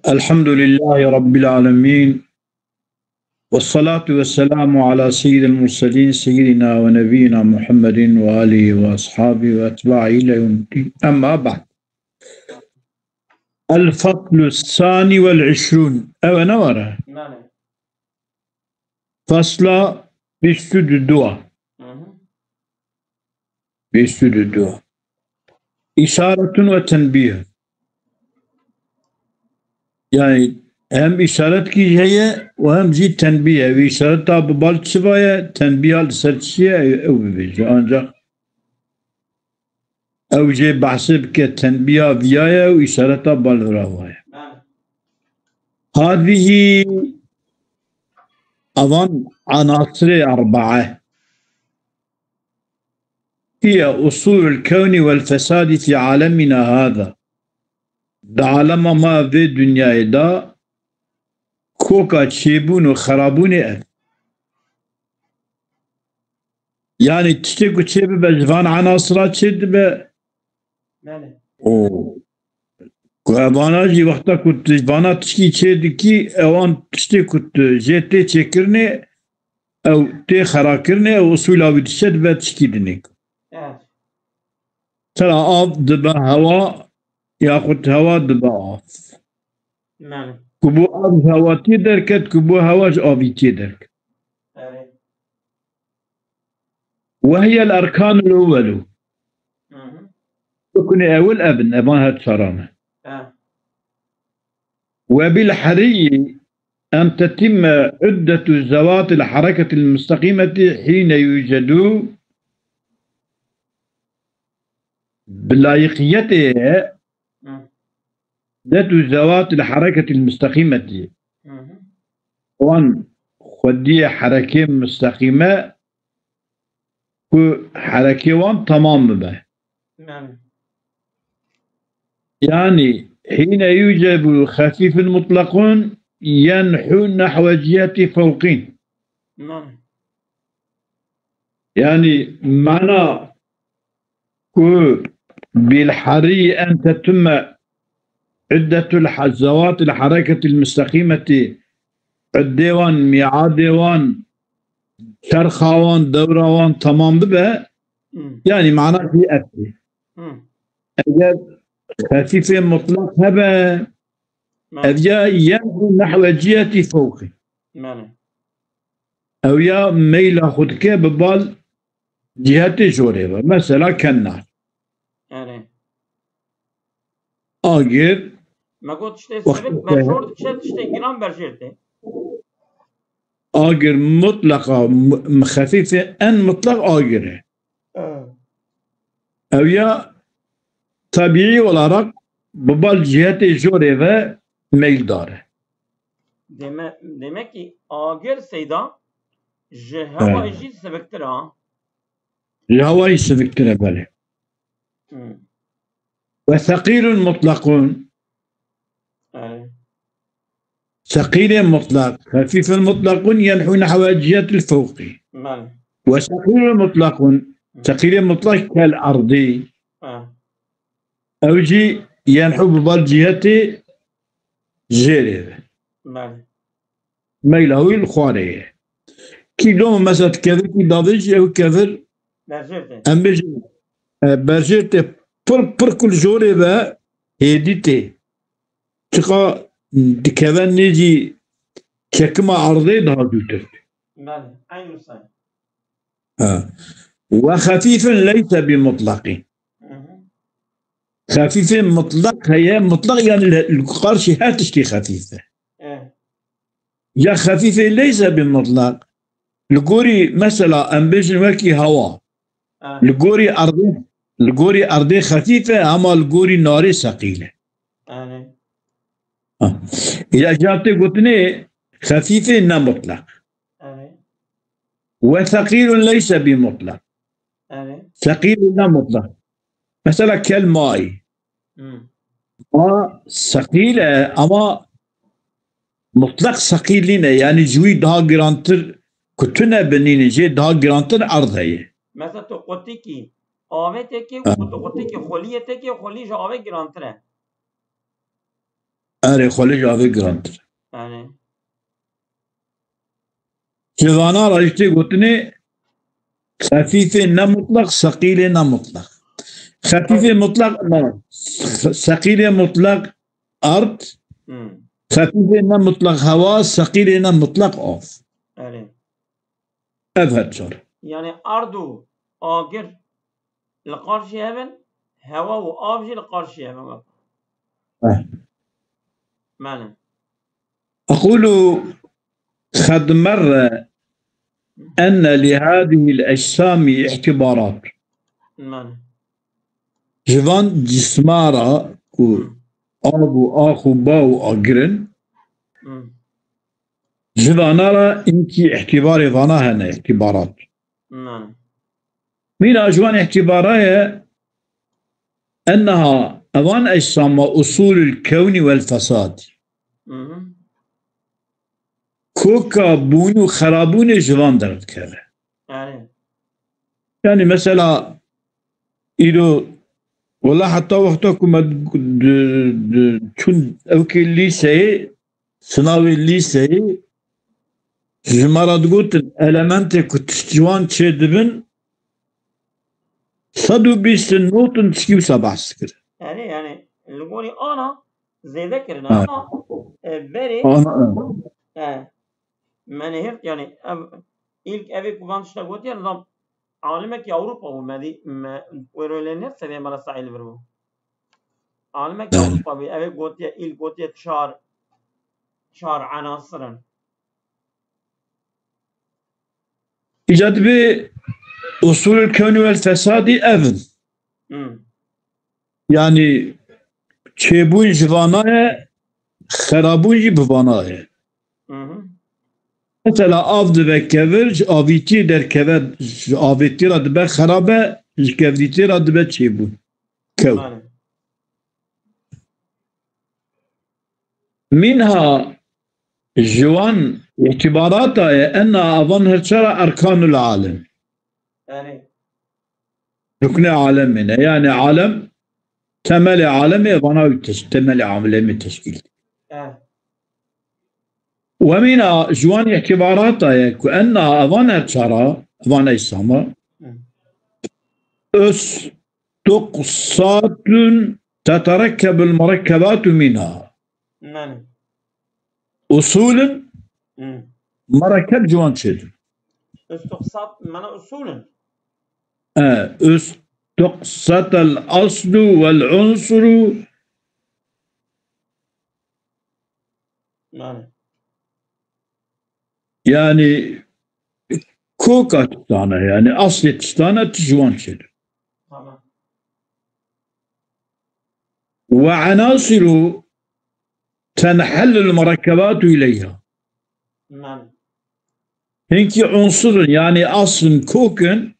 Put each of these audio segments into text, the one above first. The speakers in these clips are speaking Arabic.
الحمد لله رب العالمين، والصلاة والسلام على سيد المرسلين سيدنا ونبينا محمد وآله وأصحابه وأتباعه إلى يوم الدين. أما بعد، الفصل الثاني والعشرون أو نورة نعم. فصل بسجود الدعاء. بسجود الدعاء إشارة وتنبيه، يعني هم إشارت کی ہے وهم زی تنبیه و إشارت تا ببال چبایه تنبیه لسرچیه او ببیجه آنجا او جه بحثب که تنبیه ویایه و إشارت تا بالراوایه. هذه أظن عناصر أربعة هي أصول الكون والفساد في عالمنا هذا. دا عالم ما في دنيا دا كوكا تشيبون وخرابون يعني تشتكو تشيب بجفان عناصرات تشد ب وانا جي وقتا كنت جفانا تشكي تشد كي اوان تشتكو جيتي تشكرني او تي خراكرني او اصولا بتشد بتشكي دنيك ترى آف دبا هوا ياخد هوا دبا آف كبو آف هوا تيدركت كبو هواج آفي تيدرك. وهي الأركان الأول ركن أول أبان هالصرامة. وبالحري أن تتم عدة ذوات الحركة المستقيمة حين يوجد بلايقيته ذات ذوات الحركة المستقيمة وان خدية حركة مستقيمة حركة وان تمام به. يعني حين يوجد خفيف مطلق ينحو نحو جهة فوقين. يعني معنى بالحري أن تتم عدة الذوات الحركة المستقيمة الديوان ميعاد ديوان شرخوان دوروان تمام بها. يعني معناه في أكل أجل خفيف مطلق هبا أبيا ينحو نحو جهة فوق أو يا ميل خدك ببال جهة جوريبا مثلا كالنار آجر ما قلت شتي سبت برجورد شتي جرام برجرتي آجر مطلقة خفيفة أن مطلق آجره أو يا طبيعي ولا رق ببال جهة جوريبا ميل داره. demek ki آجر سيدا جهوا يجي سبكترا الهواء سبكترا بله. وثقيل مطلق ثقيل مطلق خفيف مطلق ينحو نحو الجهة الفوق. وثقيل مطلق ثقيل مطلق كالأرضي أوجي ينحو ببال جهة جيريبا ميله الخوارية كي دوم مثلا كذا كي دافج أو كذا أم بيجي برجرت بر كل جوري با هديتي تقا كذا نجي كما عرضي ده دوتر. وخفيف ليس بمطلق. خفيف مطلق هي مطلق يعني القرش هاتشتي خفيفة. يا خفيفة ليس بمطلق. الجوري مثلا أم بيجي وكي هوا الجوري أرضي خفيفة أما الجوري ناري ثقيلة. إذا جابتي قلتني خفيفة لا مطلق. وثقيل ليس بمطلق. ثقيل لا مطلق. مثلا كالماء ما ثقيلة أما مطلق ثقيلين يعني جوي ده جرانتر كتنا بنين جي ده جرانتر أرض هي. مثلا تو قلتي كي آوه تكي و تو قلتي كي خولية تكي و خولي جا آوه جرانتره أري خليج هذا جراند يعني جوانا رأيتي قلتني خفيفة مطلق ثقيلة مطلق خفيفة مطلق نار ثقيلة مطلق أرض خفيفة مطلق هواء ثقيلة مطلق أوف يعني أفهد صار يعني أرض آجر لقارشي هبن هواء وآبجي لقارشي هبن معنى أقول قد مر أن لهذه الأجسام اعتبارات معنى جوان جسمارا أبو أخو باو أجرن جوانارا إنكي اعتبار ظناها اعتبارات معنى من أجوان اعتبارها أنها أظن أجسام أصول الكون والفساد كوكا بونو خرابون جوان درد كره يعني مثلا إلو والله حتى وقتا كما چون اوكي ليسي سناوي ليسي جمارات قلت elementi كتجوان چه دبن صدو بيست نوتن تشكيو سبع سكر يعني اللي قولي أنا زي ذكرنا بري من هيك يعني ilk evi kullanışta götür adam عالمك أوروبا ومدي ويرولينير سنة مرة سائل برو عالمك أوروبا بأبي قوتيا قوتيا شار عناصرا إيجاد بأصول الكون والفساد أذن يعني تشيبون جوانايا خرابون جبوانايا مثلا آف دبه کبر آویتی در کبر آویتی را دبه خرابه کبریتی را دبه چی بود کو منها جوان اعتباراتها أن أظن هرشرة أركان العالم ركن عالمنا يعني عالم تملي عالمي أظن تملي عالمي تشكيل ومن جوان اعتباراتها كأنها أظن ترى أظن إسامة استقصات تتركب المركبات منها أصول مركب جوان شد استقصات من أصول استقصت الأصل والعنصر يعني كوكا تستانا يعني أصل تستانا تجوان شد وعناصر تنحل المركبات إليها هنكي عنصر يعني أصل كوكن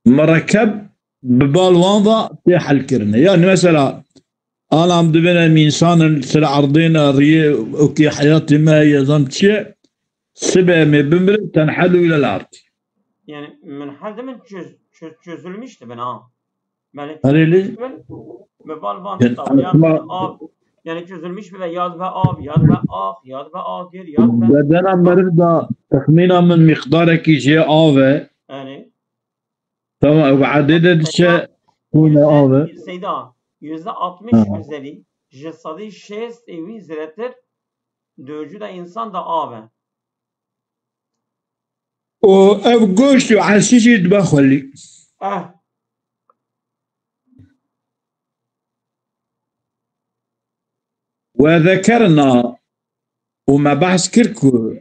مركب ببالوانضة تحل كرنة يعني مثلا أنا عم دبنا من إنسان سر عرضينا ريه أوكي حياتي ما هي ظنت شيء سبع بمبر تنحل إلى الأرض يعني من حد من çözülmüştü ben ha. Öyle. Yani çözülmüş ve yad ve ab, yad ve ah, yad ve agir, yad ve... بدنا مرضى تخمينا من مقدارك يجي آوة. Yani. Tamam, وعدد الشيء هنا آوة. Seyda, %60 üzeri cesadi şest evi ziretir. Dördüncü de insan da آوة. وأبقوش وعسيجي دبخلي. وذكرنا وما بحث كركو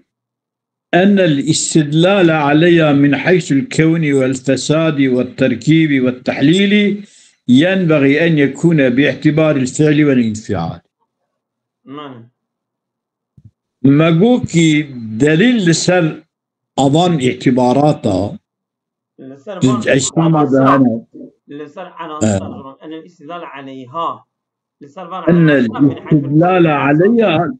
أن الاستدلال عليها من حيث الكون والفساد والتركيب والتحليل ينبغي أن يكون باعتبار الفعل والانفعال. ما قوكي دليل لسر أظن اعتباراتها اجتمع بهنا لسر عناصر أن الاستدلال عليها أن الاستدلال عليها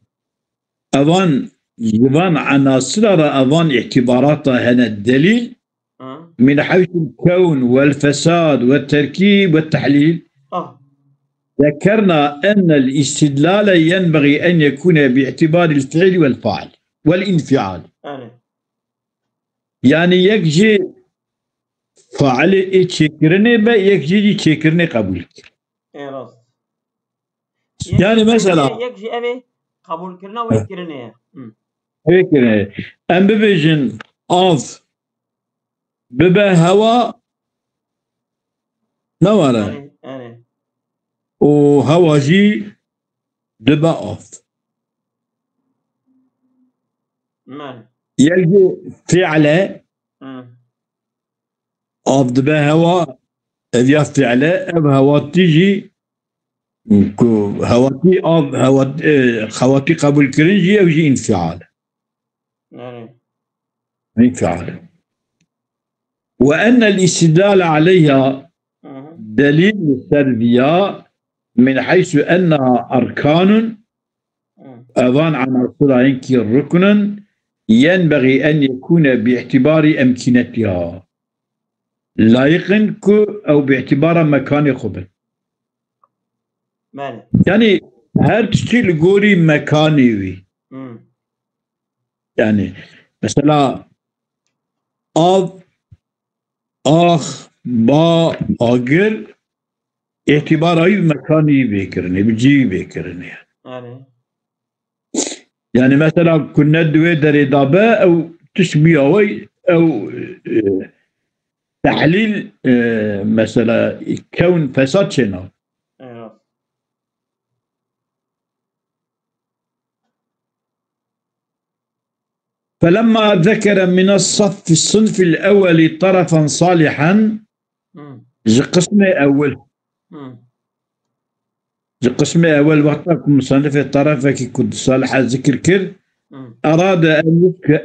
أظن يبان عناصر أظن اعتباراتها هنا الدليل من حيث الكون والفساد والتركيب والتحليل ذكرنا أن الاستدلال ينبغي أن يكون باعتبار الفعل والفاعل والانفعال. يعني يكجي فاعل تشكرني با يكجي تشكرني قبول. يعني مثلا يكجي أبي قبول كرنا ويكرني. هيك أم ببيجن أوف ببا هوا نورا وهوا جي دبا أوف يلقي فعله أوف دبا هوا إذا فعله أب هوا تيجي هواتي أوف خواتي قبول كرنجي أو جي انفعال انفعال. وأن الاستدلال عليها دليل السلبية من حيث أنها أركان أظن عن رسولها ينكي ركنا ينبغي أن يكون باعتبار أمكنتها لايقا أو باعتبار مكان خبر. يعني هل تشتيل قوري مكاني وي يعني مثلا آب آخ با آگر اعتبار أي مكاني بيكرني بجي بيكرني يعني مثلا كنا دوي دري دابا أو تشبيه أو تحليل مثلا كون فساد شنو فلما ذكر من الصنف الأول طرفا صالحا قسم أول قسم أول وقتك مصنف الطرف كي كنت صالح ذكر كر أراد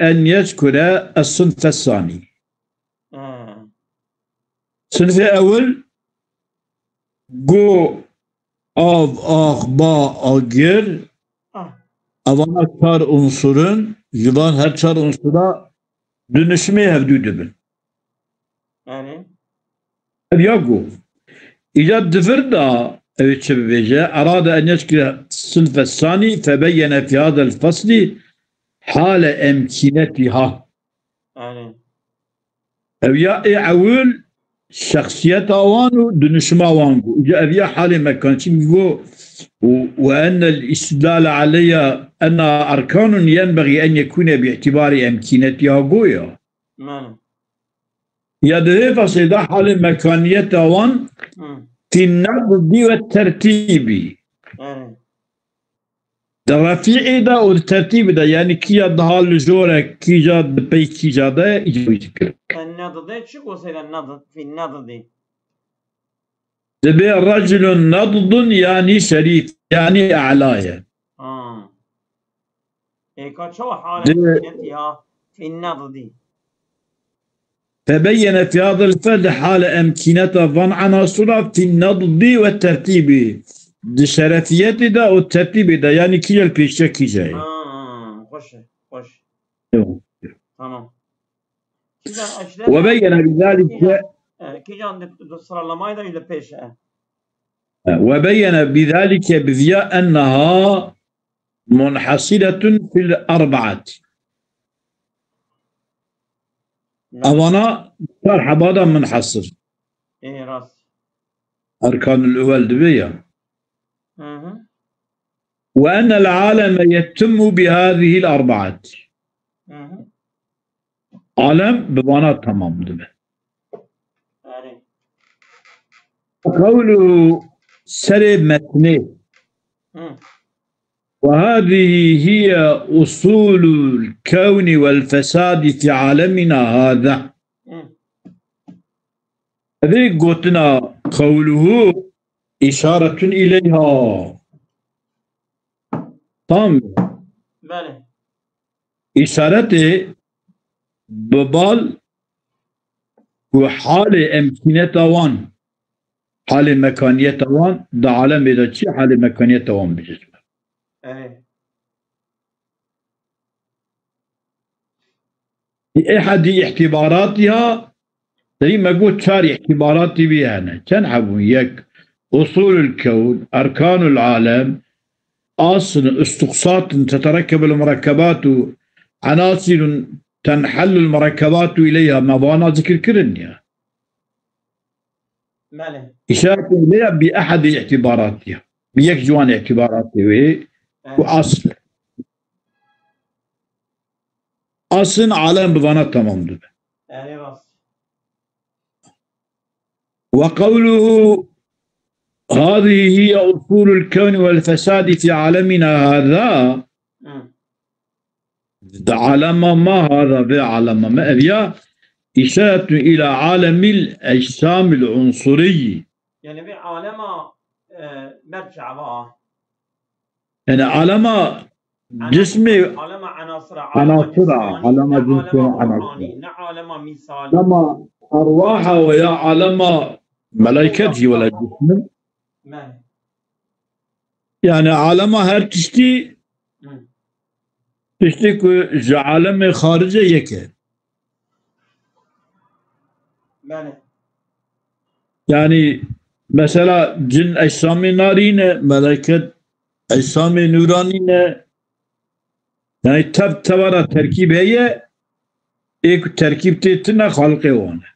أن يذكر الصنف الثاني. الصنف الأول جو آخ با آجر أولا çar unsurun yılan her çar unsura dönüşmeye hevdü bin. Yani? Yago. İcad dıfır da evet şebebece arada en yeşkile sınıf الثاني فبين في هذا الفصل حال أمكنتها. Yani? Ya أول شخصية وانو دنشما وانو جاء فيها حال مكان شيء وأن الاستدلال عليها أنها أركان ينبغي أن يكون باعتبار أمكنتها قوية. يدري فصيدة حال مكانيتها وان في النقد والترتيب. الرفيع ده والترتيب ده يعني كي يدها الجورة كي جاد بي كي جاده يجوز كده. النقد ده شو قصير النقد في النقد دي؟ دبي الرجل نضد يعني شريف يعني أعلايا. إيه شو حالة في النقد دي؟ تبين في هذا الفعل حال أمكنة ظن عناصر في النضد والترتيب. دي شرفيتي ده والترتيب ده يعني كي البيشة كي جاي. خوش. تمام. وبين بذلك كي عندك السرلماي ده إلى بيشة. وبين بذلك بذياء أنها منحصرة في الأربعة. أظن شرح هذا منحصر. إيه راس. أركان الأول دبية. وأن العالم يتم بهذه الأربعة. عالم بمعنى تمام دبي. قوله سرب متنه وهذه هي أصول الكون والفساد في عالمنا هذا. هذه قلتنا قوله إشارة إليها. تمام. إشارته ببال وحال أمكنة وان حال مكانية وان ده عالم إذا شيء حال مكانية وان بجسمه. أحد اعتباراتها زي ما قلت شاري اعتباراتي بيها أنا كان حبوا يك أصول الكون، أركان العالم، أصل استقساط تتركب المركبات، عناصر تنحل المركبات إليها، مبانا ذكر كرنيا إشارة إليها بأحد اعتباراتها، بيك جوان اعتباراتها وأصل أصل عالم بضانا تمام. وقوله هذه هي أصول الكون والفساد في عالمنا هذا، عالم ما هذا بعالم ما أبيا، إشارة إلى عالم الأجسام العنصري، يعني بعالم برجع بقى، يعني عالم جسمي، عالم عناصر، عالم جسمي، عالم مثال، عالم أرواح ويا عالم ملائكة ولا جسم، يعني عالم هر تشتي عالم خارجي يك، يعني مثلا جن أجسام نارين، ملائكة أجسام نورانين، يعني تبارا تركيب هي एक तरकीब ते इतना खालके होना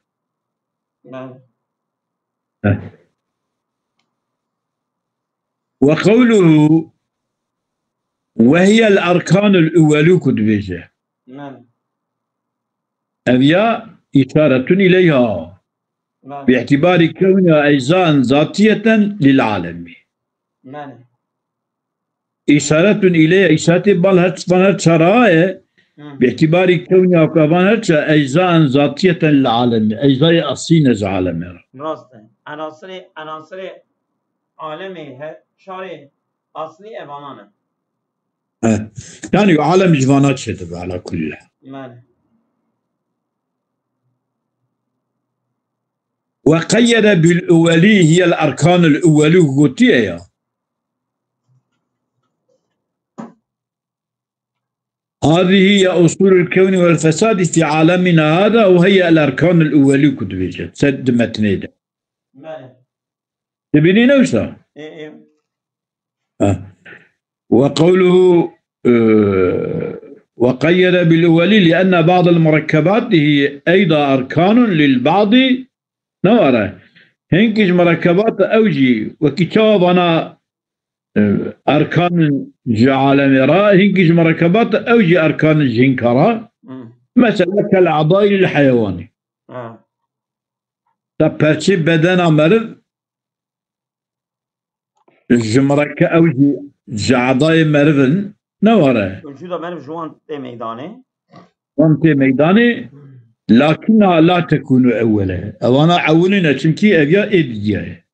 وقوله وهي الأركان الأول كتبه أبيا إشارة إليها باعتبار كونها أجزاء ذاتية للعالم، إشارة إليها إشارة بالهت شرائع باعتبار كونها كمان أجزاء ذاتية للعالم، أجزاء أصيلة للعالم. راسته عناصر عالمي شاري أصلي أبانانه. يعني عالم جوانات شدب على كلها. وقيد بالأولي هي الأركان الأولي قوتية. هذه هي أصول الكون والفساد في عالمنا هذا، وهي الأركان الأولي كتبت سد متنيدة. تبيني نوسا؟ وقوله وقيد بالأولي لأن بعض المركبات هي أيضا أركان للبعض نوره. هنكش مركبات أوجي وكتابنا أركان عالمرا، هنكش مركبات أوجي أركان الجنكرة، مثلا كالأعضاء للحيواني. تبرشي بدنا مرض الجمركة أوجي أعضاء مرضن نوره. وجود مرض جوان ميداني. وانت ميداني لكنها لا تكون أولا. أنا أولنا تمكي أبيا إبيا.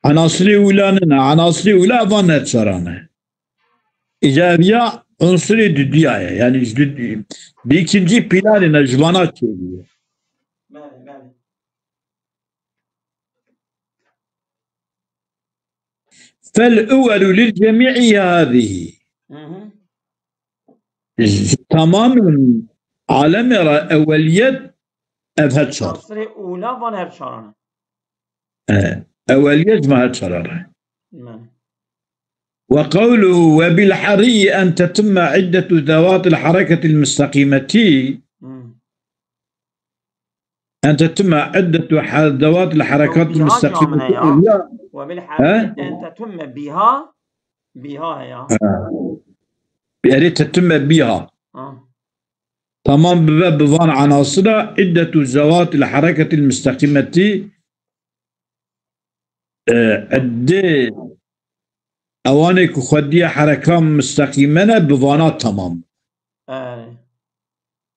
عناصر أولى فانا تسرانا. إذا أبيا عنصر دديا يعني بيكنجي بلاننا جوانات شيء. فالأول للجميع هذه. تمام عالم أولية أبهد شر. أولى فانا شرانا. أولية ما شرارة. وقوله وبالحري أن تتم عدة ذوات الحركة المستقيمة، أن تتم عدة ذوات الحركات المستقيمة وبالحري أن تتم بها يا يعني تتم بها تمام بفان عناصر عدة ذوات الحركة المستقيمة عدة أوانك خدية حركة مستقيمة بفانات تمام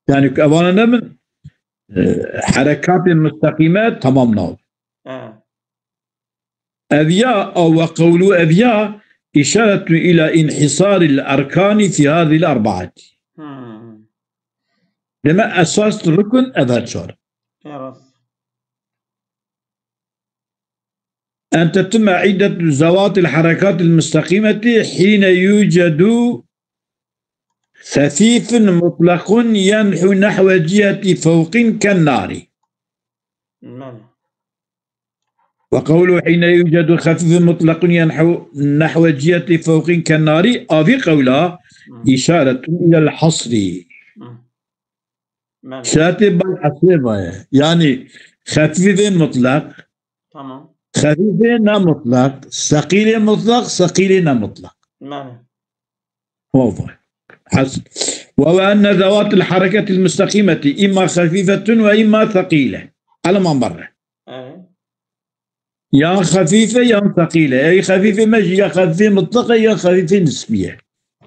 يعني أوانا من حركات مستقيمة تمام نوع أبياء أو قولوا أبياء إشارة إلى انحصار الأركان في هذه الأربعة لما أساس الركن أذاتشار أن تتم عدة ذوات الحركات المستقيمة حين يوجد خفيف مطلق ينحو نحو جهة فوق كالنار. وقوله حين يوجد خفيف مطلق ينحو نحو الجهة فوق كالنار أو قوله إشارة إلى الحصر شاتب الحصر يعني خفيف مطلق تمام خفيف نا مطلق ثقيل مطلق ثقيل نا مطلق واضح حسن وهو أن ذوات الحركة المستقيمة إما خفيفة وإما ثقيلة على ما مر يا خفيفة يا ثقيلة أي خفيفة ماشي يا خفيفة مطلقة يا خفيفة نسبية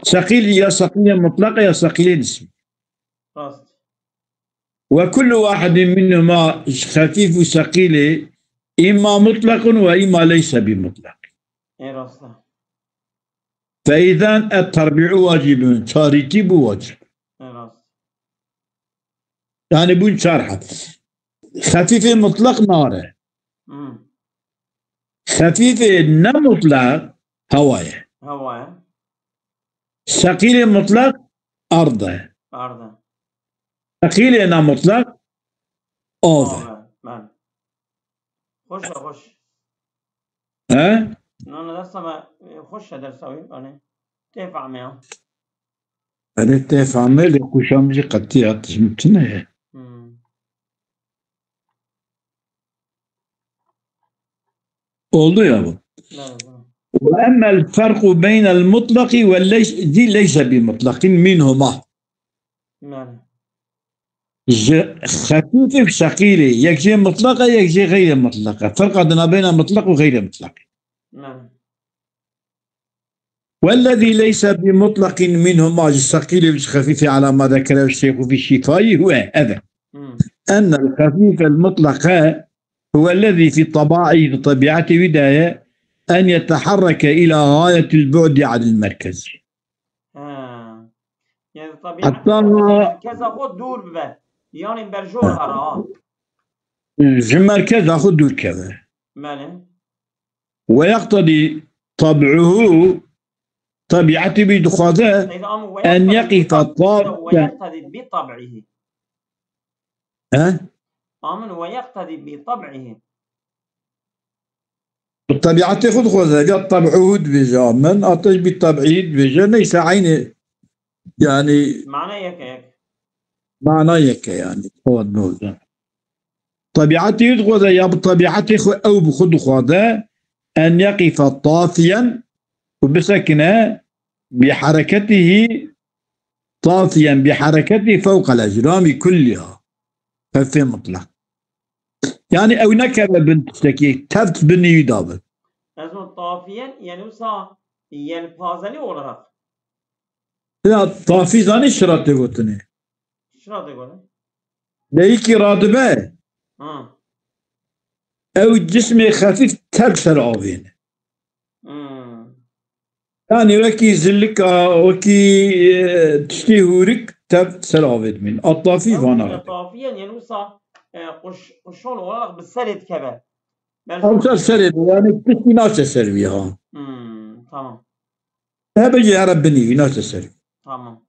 ثقيل يا ثقيلة مطلقة يا ثقيلة نسبية وكل واحد منهما خفيف وثقيلة إما مطلق وإما ليس بمطلق فإذا التربيع واجب ترتيب واجب يعني بون شرحة خفيفة مطلق نار خفيفة نا مطلق هواية ثقيلة مطلق أرض ثقيلة نا مطلق أوضة خوش ها؟ أنا لسه ما خوش درسوي أنا كيف عميا؟ أنا كيف عمل كوشامجي قتيات تجمتنا oldu ya bu. وأما الفرق بين المطلق والليس دي ليس بمطلق منهما خفيفة وثقيلة يكشي مطلقة يكشي غير مطلقة فرق عندنا بين مطلق وغير مطلق والذي ليس بمطلق منهما الثقيل والخفيف على ما ذكره الشيخ في الشفاء هو هذا أن الخفيف المطلق هو الذي في طبيعته بداية أن يتحرك إلى غاية البعد عن المركز يعني طبيعة كذا خود دور به يعني برجور أراه المركز أخذ دور كذا ويقتضي طبعه طبيعته بدخاذه أن يقف ويقتضي بطبعه ويقتضي بطبعه الطبيعة تأخذ خوذة طبعه دبجا من أطش بطبعه دبجا ليس عيني يعني معنى يك يعني هو النوزة طبيعته يدخل يا بطبيعته أو بخد خوذة أن يقف طافيا وبسكنه بحركته طافيا بحركته فوق الأجرام كلها ففي مطلق يعني أو نكب بنت تكي تفت بني يدابل لازم طافيا يعني وصا يعني بازلي ولا لا طافي زاني شرط يقولني شرط يقول ليكي رادبه أو جسمي خفيف تبسر عوين يعني وكي زلك وكي تشتي هورك تبسر عوين من الطافي فانا طافيا يعني وصا قشون ولا بالسرد كبر أو سرد يعني تشتي ناس السربيها تمام بيجي يا ربني في ناس السرب تمام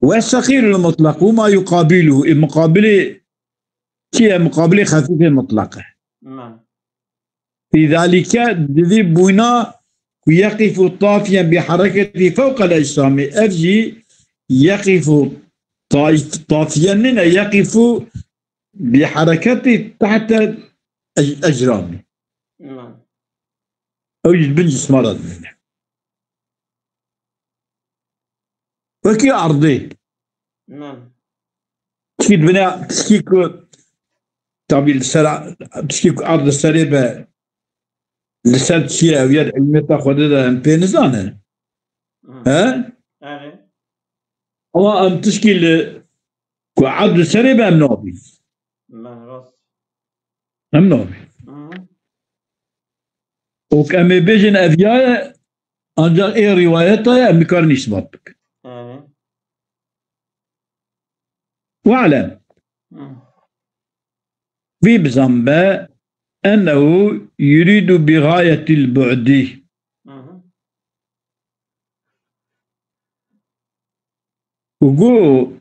والثقيل المطلق وما يقابله مقابله شيء مقابله خفيف مطلقه في ذلك ذي بنا يقف طافيا بحركته فوق الأجسام أرجي يقف طافيا لنا يقف بحركته تحت أجرامه أو يجبنجس مرض منه وكي عرضي تشكي بنا تشكيكو طبيل السرع تشكيكو عرض السريبة لسات شيء أو يد علمي تاخد هذا بينزانه ها؟ هو أم تشكي عرض السريبة أم نوبي أم نوبي وكأم بيجن أذياء أنجا إيه روايتها أم كارني سبابك واعلم في بزنبه أنه يريد بغاية البعد وقو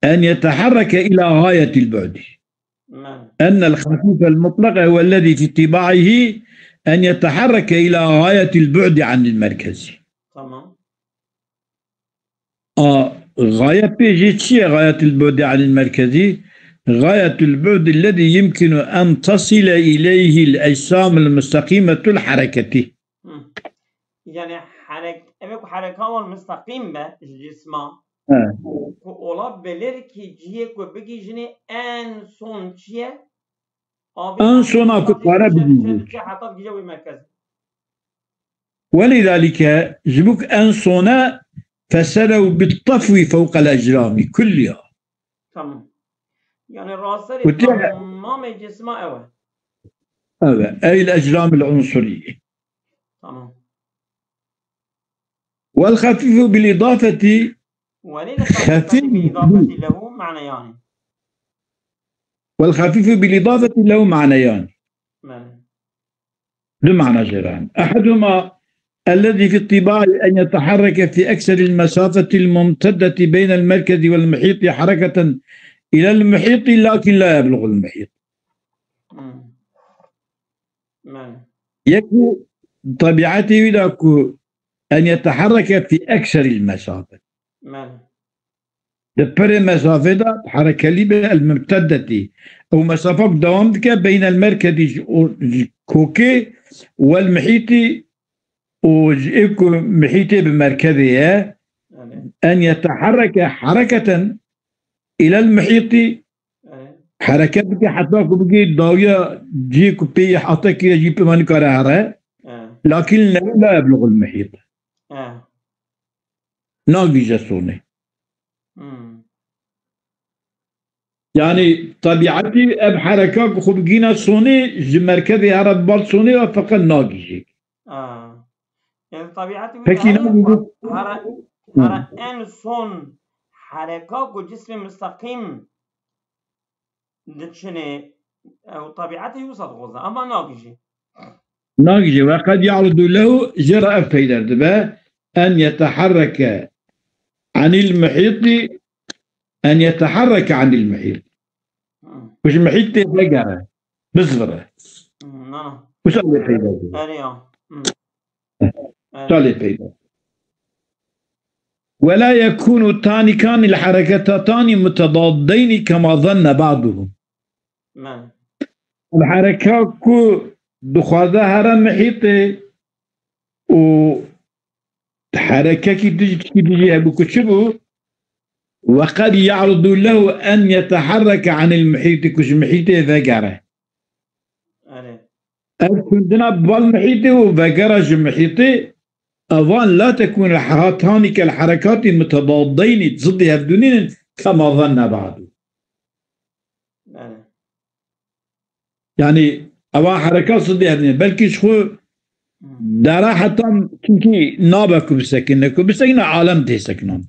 أن يتحرك إلى غاية البعد. أن الخفيف المطلق هو الذي في طباعه أن يتحرك إلى غاية البعد عن المركز. تمام. غاية بيجي غاية البعد عن المركزي؟ غاية البعد الذي يمكن أن تصل إليه الأجسام المستقيمة الحركة. يعني حركة المستقيم به الجسم olabilir ki ciye ko bigijini en son çiye en son akı para bilecek. ولذلك جبوك en sona فسروا بالطفو فوق الأجرام كلها. tamam. يعني راسل تمام جسمه أي الأجرام العنصرية. تمام. والخفيف بالإضافة خفيف بالإضافة له معنيان. والخفيف بالإضافة له معنيان. بمعنى جيران. أحدهما الذي في الطباع أن يتحرك في أكثر المسافة الممتدة بين المركز والمحيط حركة إلى المحيط لكن لا يبلغ المحيط. يكون طبيعته أن يتحرك في أكثر المسافة. دبر مسافة حركة ليبة الممتدة أو مسافة دوام بين المركز كوكي والمحيط محيطي بمركزه أن يتحرك حركة إلى المحيط حركة بك حتى بقي داوية جيك بي حتى كي جيب من كرهره لكن لا يبلغ المحيط. ناقي جسوني. يعني طبيعتي اب حركة خوب جينا صوني مركزي عرب بال صوني فقط ناقي جيك. يعني طبيعتي ان صون حركة جسم مستقيم دتشني او طبيعته يوصل غوزة اما ناقي وقد يعرض له جرأة فيدر أن يتحرك عن المحيط أن يتحرك عن المحيط مش محيط تبقى بصغره وش اللي فيدر طالب فيدر ولا يكون كان الحركتان متضادين كما ظن بعضهم. الحركة كو دخوازها هرم محيطي و حركة كي تجي أبوك شبه وقد يعرض له أن يتحرك عن المحيط كش محيطي فقره كنتنا بالمحيطي وفقره محيطي أظن لا تكون الحركتان كالحركات متضادين ضد هردونين كما ظن بعض. يعني أوا حركات ضد هردونين بلكي شخو دارا حتى كي نابك بسكنة عالم تسكنون.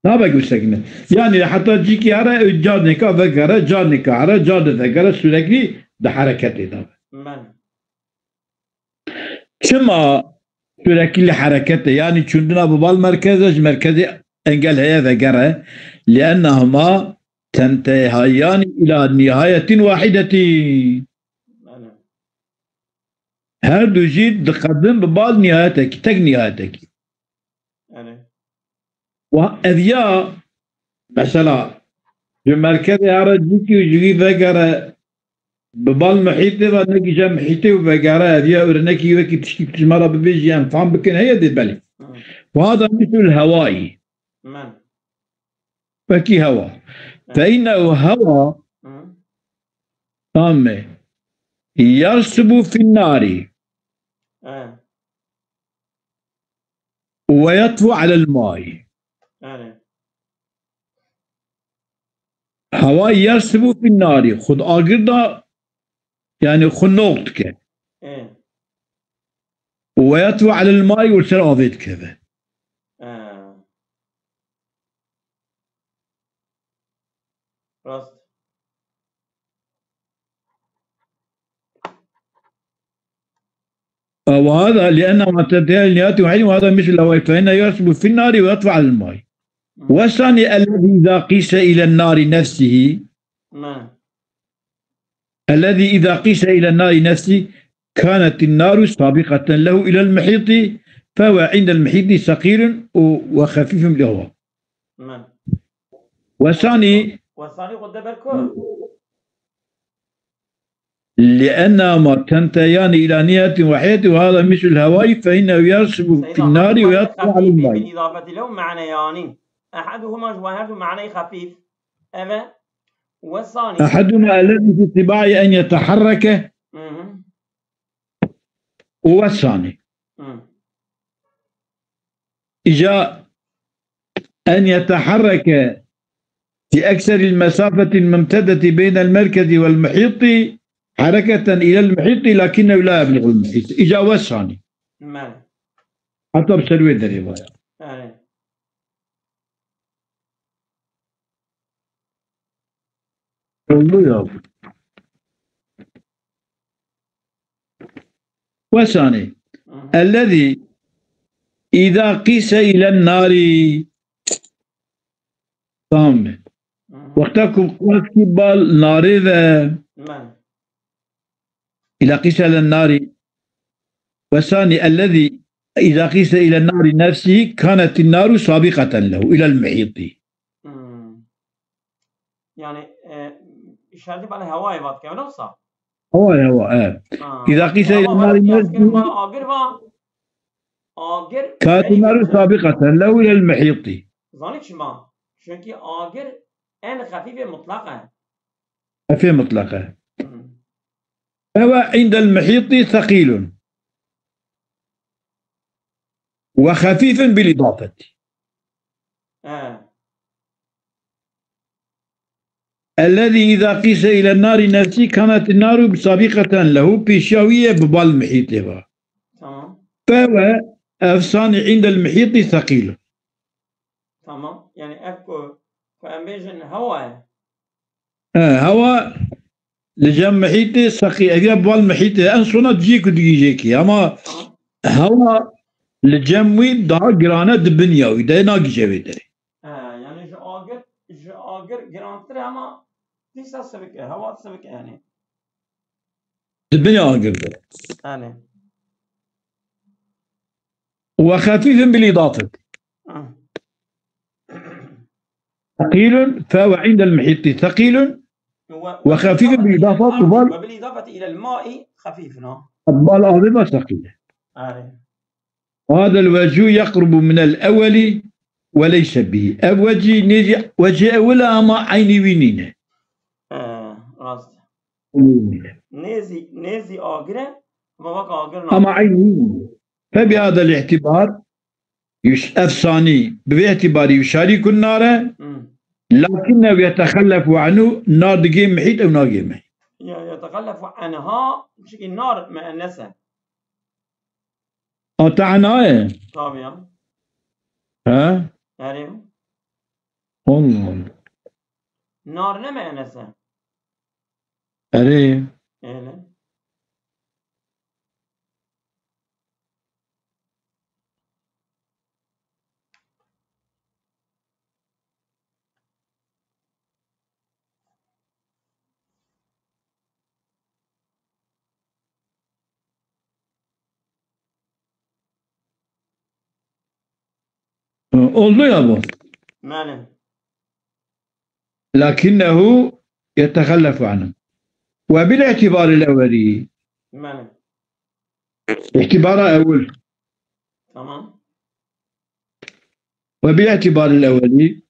نابك بسكنة يعني حتى جيكي هرا جادنكا فقره جادنكا هرا جاد فقره سلكي ده حركتي ده. كما سلكي لحركته يعني شندنا ببال مركزي انقل هي فقره لأنهما تنتهيان إلى نهاية واحدة. هردو جيد تقدم ببال نهايتك تك نهايتك. وأذياء مثلا بمركز هرجيكي وجيكي فقرة ببال محيطي ونكي جا محيطي وفقرة أذياء ورنكي وكي تشكيك تجمرة ببيجي أنفام بكين هي دي بالي. وهذا مثل الهوائي فكي هوا فإنه هوا طامة يرسب في النار ويطفو على الماء. هوا يرسب في النار خد آقردا يعني خنوقتك ويطفو على الماء والسر آذيت كذا. وهذا لأنه تنتهي النهاية وحيد وهذا مثل الهواء فإنه يرسب في النار ويطفو على الماء. والثاني الذي إذا قيس إلى النار نفسه الذي إذا قيس إلى النار نفسه كانت النار سابقة له إلى المحيط فهو عند المحيط ثقيل وخفيف بالهواء. والثاني قد بالكل لأنهما تنتهيان إلى نهاية واحدة وهذا مثل الهواء فإنه يرسب في النار ويطلع على الماء. بالإضافة له معنيان أحدهما جواهر معنى خفيف والثاني أحدهما الذي في اتباعه أن يتحرك والثاني إجا أن يتحرك في أكثر المسافة الممتدة بين المركز والمحيط حركة إلى المحيط لكنه لا يبلغ المحيط. إجا والثاني حتى بسروي الرواية. والثاني الذي إذا قيس إلى النار طام وقتكم قوات كبال نار إذا قيس إلى النار. والثاني الذي إذا قيس إلى النار نفسه كانت النار سابقة له إلى المحيط. يعني إشارة على هواء بعد كم نفسه هواء إذا قيس إلى النار نفسه كانت النار سابقة له إلى المحيط. زانك شما çünkü ağır en خفيفة مطلقة. خفيفة مطلقة. فهو عند المحيط ثقيل وخفيف بالإضافة. الذي إذا قيس إلى النار نفسه كانت النار سابقة له بشاوية ببال المحيط له. فهو أفسان عند المحيط ثقيل. تمام يعني أكو فأمبيجن هواء هواء لجم محيط ثقيل أجا بال محيط أنصنا تجيك دقيجيكي أما هواء لجموي دا جرانة دبنيا ويدا ناقي جوي دري. يعني جاغر جرانتر أما ليس سبك هواء سبك يعني دبنيا آجر دري. يعني وخفيف بالإضافة. ثقيل فهو عند المحيط ثقيل وخفيف بالإضافة وبالإضافة إلى الماء خفيف. الأرض ثقيلة. وهذا الوجه يقرب من الأول وليس به. وجه أولا أما عيني وينينه. نيزي آجره أما عيني وينينه. فبهذا الاعتبار أفساني باعتبار يشارك النار لكنه يتخلف عنه نار دقيم محيط أو نار محيط. يتخلف عنها بشكل النار مؤنثة. تعناه. طبعا. ها؟ أيوه. والله. نار مؤنثة. أيوه. إيه. oldu ya bu. لكنه يتخلف عنه. وبالاعتبار الأولي اعتبار أول. تمام. وبالاعتبار الأولي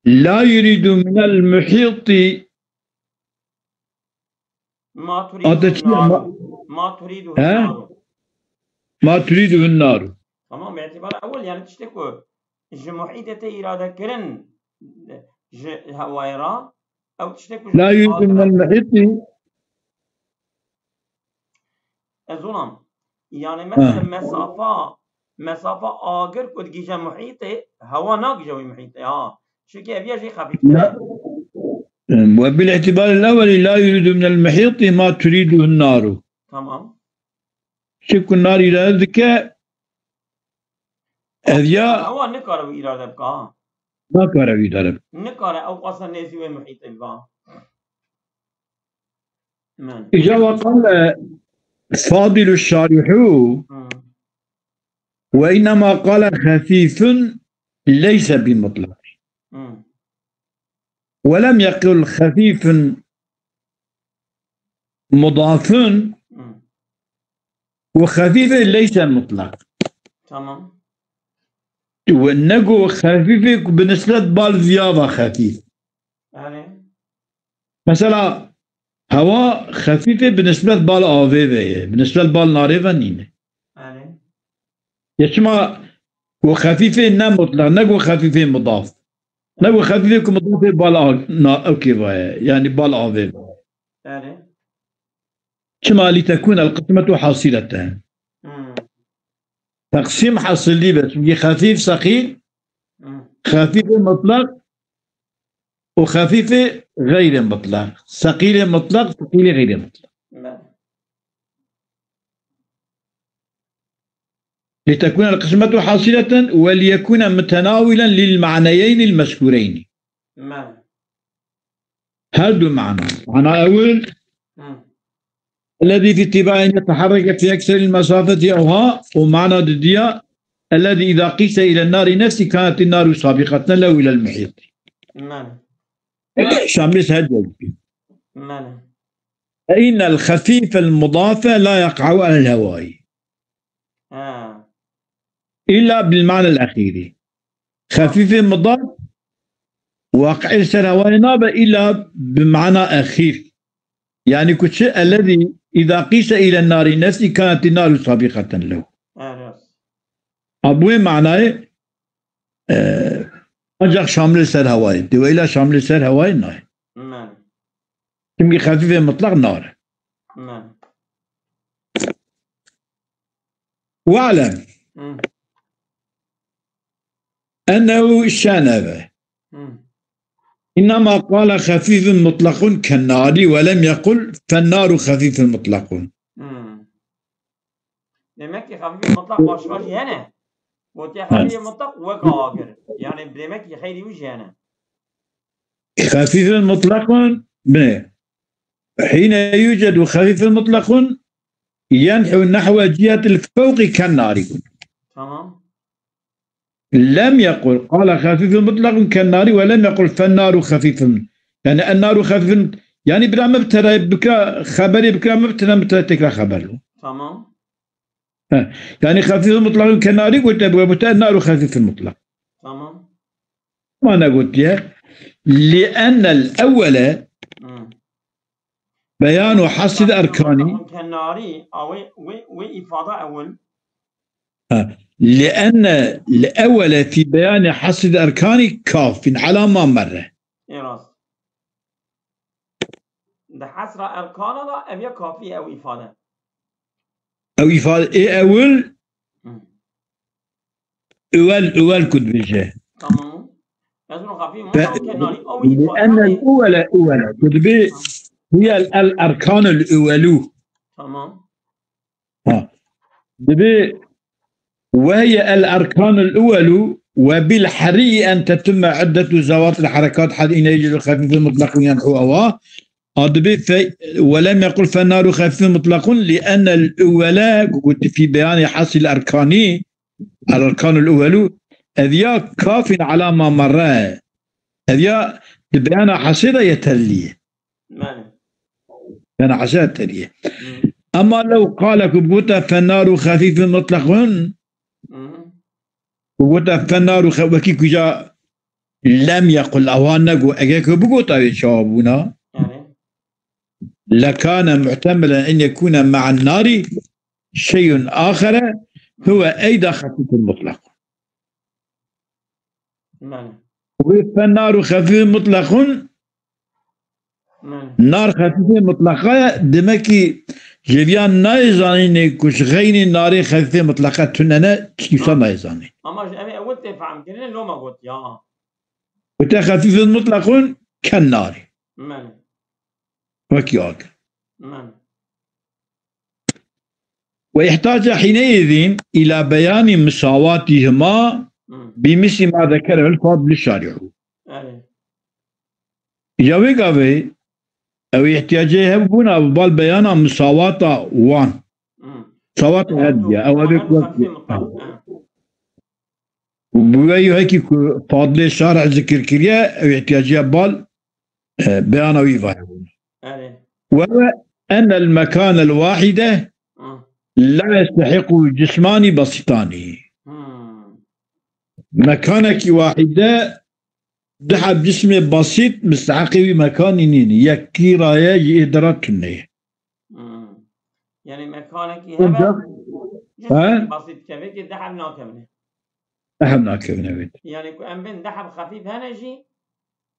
لا يريد من المحيط ما تريده النار. تمام باعتبار أول يعني تشتكوا محيطة إرادة كرن هوايرا أو تشتكوا لا يريد من المحيط أظن يعني مثلا مسافة آجر كود جيجا محيطة هوا ناق جوي محيطة شو كي أبيها شيء خفيف. وبالاعتبار الأول لا يريد من المحيط ما تريده النار. تمام. شكو النار إلى ذلك أذيا هو نكره إرادة بكا ما كاروي دارب نكره أو قصة ناسي ومحيط بكا من إجا وقال فاضل الشارح وإنما قال خفيف ليس بمطلق ولم يقل خفيف مضاف وخفيف ليس مطلق تمام ونقو خفيف بالنسبة بالزيادة خفيف يعني مثلا هواء خفيفة بالنسبة بالآفيفة بالنسبة بالنارفة نينة يعني يشما وخفيفة نا مطلق نقو خفيفة مضاف نقو خفيفة مضافة يعني بالآفيفة يعني شما لتكون القسمة حاصلة تقسيم حاصل لي بس خفيف ثقيل خفيف مطلق وخفيفة غير مطلق ثقيلة مطلق ثقيلة غير مطلق لتكون القسمة حاصلة وليكون متناولا للمعنيين المذكورين هذا معنى أول الذي في اتباع يتحرك في أكثر المسافة أو ها ومعنى ضدية الذي إذا قيس إلى النار نفسه كانت النار سابقة له إلى المحيط شامل هذا فإن الخفيف المضاف لا يقع على الهواء إلا بالمعنى الأخير خفيف مضاف واقع الهواء نابع إلا بمعنى أخير يعني كل شيء الذي إذا قيس إلى النار نفسه كانت النار سابقة له أبوه معناه أجاق شامل سر هواي دويلا شامل سر هواي نار كمي خفيفة مطلق نار واعلم أنه شانبه إنما قال خفيف مطلق كالنار ولم يقل فالنار خفيف مطلق demek ki hafif mutlak baş baş yani. Bu te hafif mutlak وكاغر يعني demek ki خيري وش يعني. خفيف مطلق حين يوجد خفيف مطلق ينحو نحو جهة الفوق كالنار. تمام. لم يقل قال خفيف مطلق كالنار ولم يقل فالنار خفيف يعني النار خفيف يعني بلا مبتدا بكرا خبري بكرا مبتدا تكرا خبر. تمام. يعني خفيف مطلق كالنار قلت النار خفيف المطلق. تمام. ما أنا قلت يا لأن الأول بيان حصر أركاني كالناري أو وإفادة أول لأن الأول في بيان حصر أركان كاف على ما مر. إيراس ده حصر أركان لا أبي كافي أو إفادة أو إفادة إيه أول كنت بيجي. تمام. لأن الأول كنت بي هي الأركان الأولو. تمام. دبي وهي الأركان الأول وبالحري أن تتم عدة زوات الحركات حتى يجد الخفيف المطلق ينحو أواه ولم يقل فالنار خفيف مطلق لأن الأول قلت في بيان حاصل الأركاني الأركان الأول أذيا كاف على ما مر أذيا بيان حاصل يتلي بيان حاصل يتلي أما لو قال كبوتا فالنار خفيف مطلق كبوتا فالنار وكي كجا لم يقل أوانك وأجاك بقوتا يشابونا لكان محتملا أن يكون مع النار شيء آخر هو أيضا خفيف مطلق فالنار خفيف مطلق نار خفيفة مطلقة دمكي جبيان نايزاني كش غيني ناري خفيفة مطلقة تننا يسمى نايزاني. أما أنا أول تفهم كنا لو ما قلت يا. وتا خفيف مطلق كالنار. وكياك. ويحتاج حينئذ إلى بيان مساواتهما بمثل ما ذكره الفاضل الشارع. جاوي قوي أو يحتاجه هبونا ببال بيانا مساواة وان مساواة هدية أو هذيك وبيو هيك فاضل الشارع ذكر كريا أو يحتاجه ببال بيانا ويفا وهو أن المكان الواحدة لا يستحق جسمان بسيطان. مكانك واحدة دحب جسم بسيط مستحقي مكان نين يكي رايا يقدرات كنيه. يعني مكانك هذا جسم بسيط كبير دحب ناكمنه. دحب ناكمنه. يعني كأن بين دحب خفيف هنجي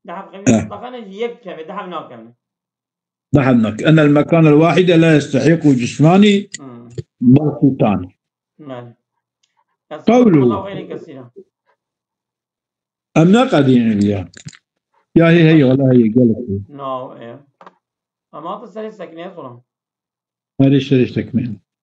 دحب خفيف مطلقا نجي يكبر دحب ناكمنه. دحب ناك أن المكان الواحدة لا يستحق جسمان بسيطان. نعم. قوله أم ناقدين اليوم يا هي ولا هي قالت نو ايه أما تصير سكنية صلا هذه الشيء تكمل